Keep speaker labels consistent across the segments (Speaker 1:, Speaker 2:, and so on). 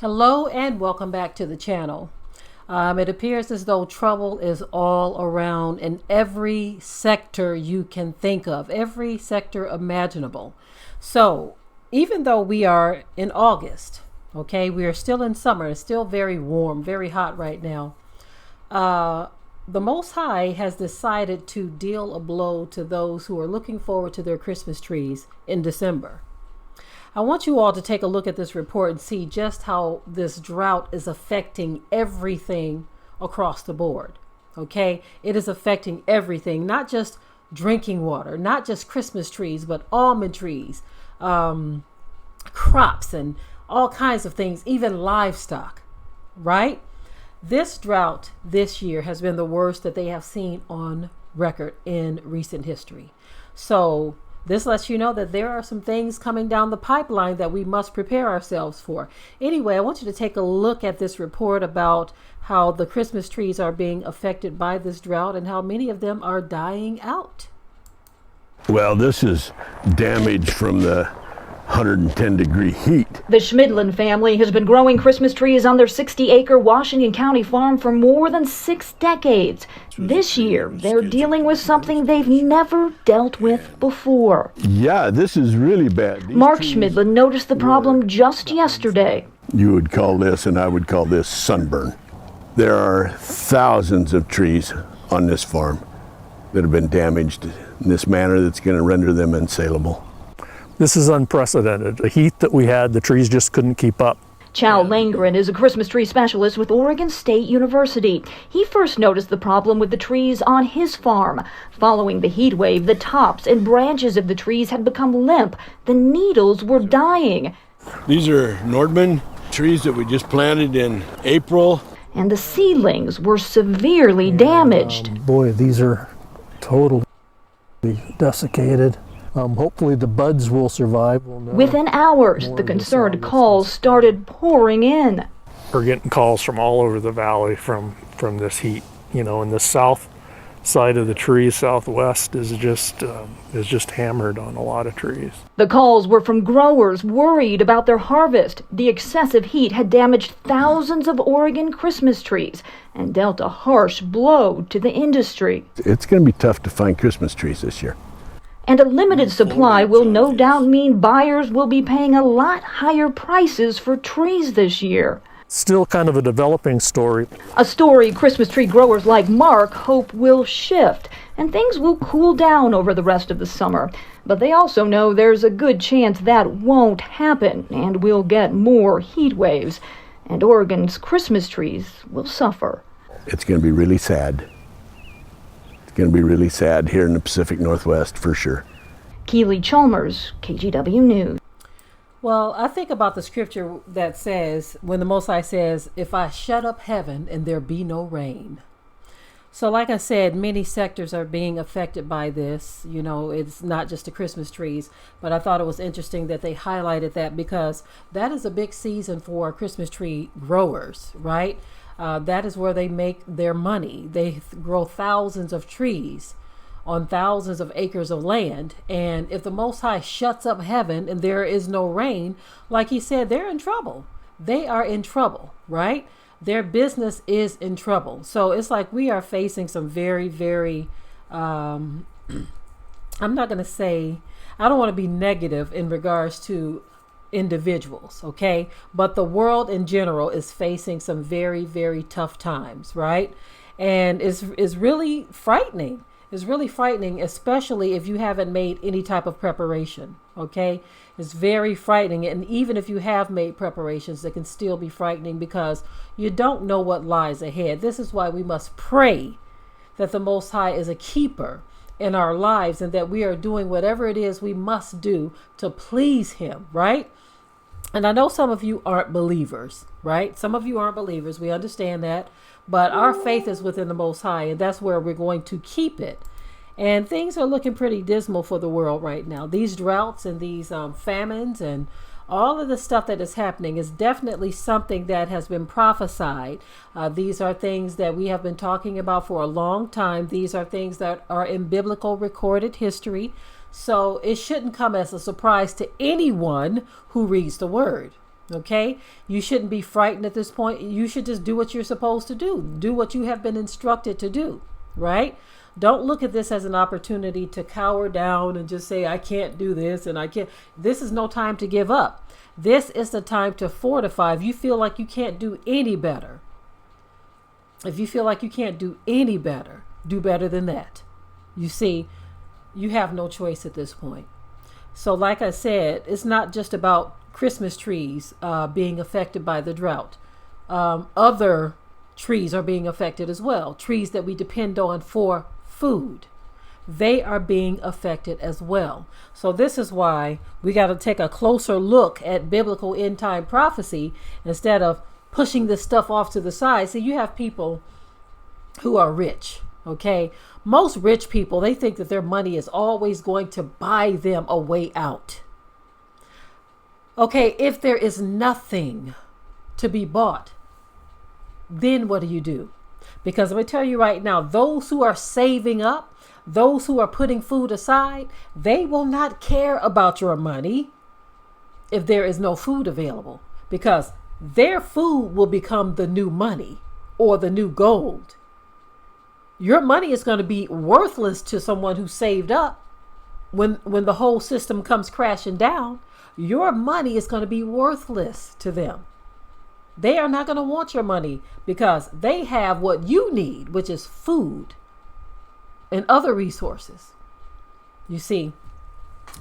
Speaker 1: Hello and welcome back to the channel. It appears as though trouble is all around in every sector you can think of, every sector imaginable. So even though we are in August, okay, we are still in summer. It's still very warm, very hot right now. The Most High has decided to deal a blow to those who are looking forward to their Christmas trees in December. I want you all to take a look at this report and see just how this drought is affecting everything across the board. Okay, it is affecting everything, not just drinking water, not just Christmas trees, but almond trees, crops, and all kinds of things, even livestock, right? This drought this year has been the worst that they have seen on record in recent history. So this lets you know that there are some things coming down the pipeline that we must prepare ourselves for. Anyway, I want you to take a look at this report about how the Christmas trees are being affected by this drought and how many of them are dying out.
Speaker 2: Well, this is damage from the 110-degree heat.
Speaker 3: The Schmidlin family has been growing Christmas trees on their 60-acre Washington County farm for more than 6 decades. This year, they're dealing with something they've never dealt with before.
Speaker 2: Yeah, this is really bad.
Speaker 3: Mark Schmidlin noticed the problem just yesterday.
Speaker 2: You would call this, and I would call this, sunburn. There are thousands of trees on this farm that have been damaged in this manner that's going to render them unsaleable.
Speaker 4: This is unprecedented. The heat that we had, the trees just couldn't keep up.
Speaker 3: Chow Langren is a Christmas tree specialist with Oregon State University. He first noticed the problem with the trees on his farm. Following the heat wave, the tops and branches of the trees had become limp. The needles were dying.
Speaker 2: These are Nordman trees that we just planted in April.
Speaker 3: And the seedlings were severely damaged.
Speaker 4: Boy, these are totally desiccated. Hopefully the buds will survive.
Speaker 3: Within hours, the concerned calls started pouring in.
Speaker 4: We're getting calls from all over the valley from this heat. You know, in the south side of the trees, southwest is just hammered on a lot of trees.
Speaker 3: The calls were from growers worried about their harvest. The excessive heat had damaged thousands of Oregon Christmas trees and dealt a harsh blow to the industry.
Speaker 2: It's going to be tough to find Christmas trees this year.
Speaker 3: And a limited supply will no doubt mean buyers will be paying a lot higher prices for trees this year.
Speaker 4: Still kind of a developing story.
Speaker 3: A story Christmas tree growers like Mark hope will shift, and things will cool down over the rest of the summer. But they also know there's a good chance that won't happen, and we'll get more heat waves. And Oregon's Christmas trees will suffer.
Speaker 2: It's going to be really sad. Going to be really sad here in the Pacific Northwest for sure.
Speaker 3: Keely Chalmers, KGW News.
Speaker 1: Well, I think about the scripture that says, when the Most High says, if I shut up heaven and there be no rain. So like I said, many sectors are being affected by this. You know, it's not just the Christmas trees, but I thought it was interesting that they highlighted that because that is a big season for Christmas tree growers, right? That is where they make their money. They grow thousands of trees on thousands of acres of land. And if the Most High shuts up heaven and there is no rain, like he said, they're in trouble. They are in trouble, right? Their business is in trouble. So it's like we are facing some very, very, I'm not going to say, I don't want to be negative in regards to individuals, okay, but the world in general is facing some very, very tough times, right? And it's really frightening. It's really frightening, especially if you haven't made any type of preparation, okay? It's very frightening, and even if you have made preparations, they can still be frightening because you don't know what lies ahead. This is why we must pray that the Most High is a keeper in our lives and that we are doing whatever it is we must do to please him, right? And I know some of you aren't believers, right? Some of you aren't believers. We understand that. But our faith is within the Most High, and that's where we're going to keep it. And things are looking pretty dismal for the world right now. These droughts and these famines and all of the stuff that is happening is definitely something that has been prophesied. These are things that we have been talking about for a long time. These are things that are in biblical recorded history. So it shouldn't come as a surprise to anyone who reads the word. Okay? You shouldn't be frightened at this point. You should just do what you're supposed to do. Do what you have been instructed to do, right? Don't look at this as an opportunity to cower down and just say, I can't do this and I can't. This is no time to give up. This is the time to fortify. If you feel like you can't do any better, if you feel like you can't do any better, do better than that. You see, you have no choice at this point. So like I said, it's not just about Christmas trees being affected by the drought. Other trees are being affected as well. Trees that we depend on for food. They are being affected as well. So this is why we got to take a closer look at biblical end time prophecy instead of pushing this stuff off to the side. See, you have people who are rich, okay? Most rich people, they think that their money is always going to buy them a way out. Okay, if there is nothing to be bought, then what do? Because let me tell you right now, those who are saving up, those who are putting food aside, they will not care about your money if there is no food available, because their food will become the new money or the new gold. Your money is going to be worthless to someone who saved up when the whole system comes crashing down. Your money is going to be worthless to them. They are not going to want your money because they have what you need, which is food and other resources. You see,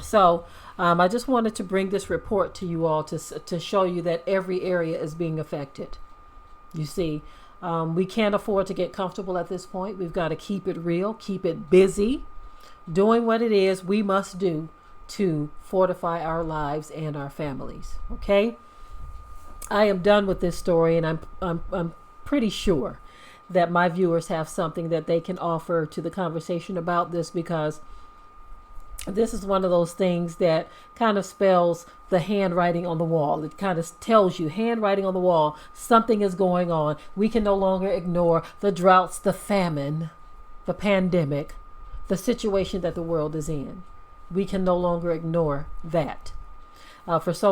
Speaker 1: so I just wanted to bring this report to you all to show you that every area is being affected. You see, we can't afford to get comfortable at this point. We've got to keep it real, keep it busy, doing what it is we must do to fortify our lives and our families. Okay? I am done with this story, and I'm pretty sure that my viewers have something that they can offer to the conversation about this, because this is one of those things that kind of spells the handwriting on the wall. It kind of tells you, handwriting on the wall, something is going on. We can no longer ignore the droughts, the famine, the pandemic, the situation that the world is in. We can no longer ignore that. For so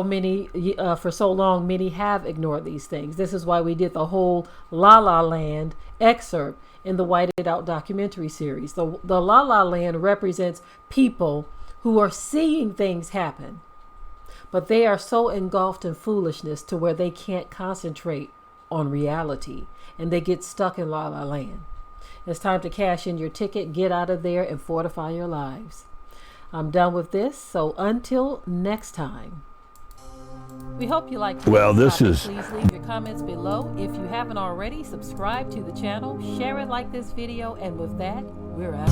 Speaker 1: long, many have ignored these things. This is why we did the whole La La Land excerpt in the Whited Out documentary series. The La La Land represents people who are seeing things happen, but they are so engulfed in foolishness to where they can't concentrate on reality, and they get stuck in La La Land. It's time to cash in your ticket, get out of there, and fortify your lives. I'm done with this, so until next time. We hope you like this topic. Please leave your comments below. If you haven't already, subscribe to the channel, share it like this video, and with that, we're out.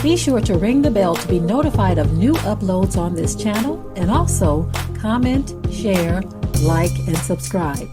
Speaker 1: Be sure to ring the bell to be notified of new uploads on this channel, and also comment, share, like, and subscribe.